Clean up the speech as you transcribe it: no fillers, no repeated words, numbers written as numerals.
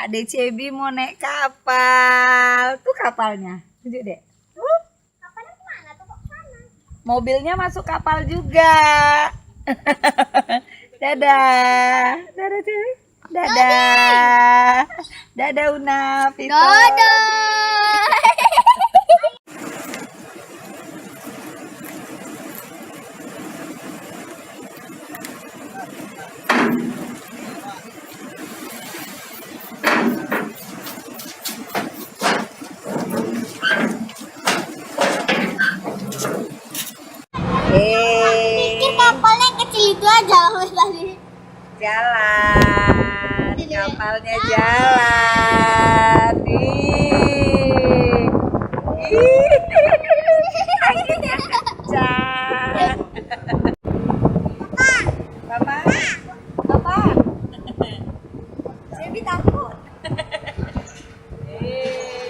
Adek Cebi mau naik kapal. Tuh kapalnya. Tunjuk dek. Kapalnya kemana tuh kok sana? Mobilnya masuk kapal juga. Dadah. Dadah Cebi. Dadah. Dadah Una. Vito. Dadah. Pikir kapalnya kecil itu aja Mas tadi. Jalan. Kapalnya jalan. Anginnya kencang. Papa. Papa. Cebi takut. Eh.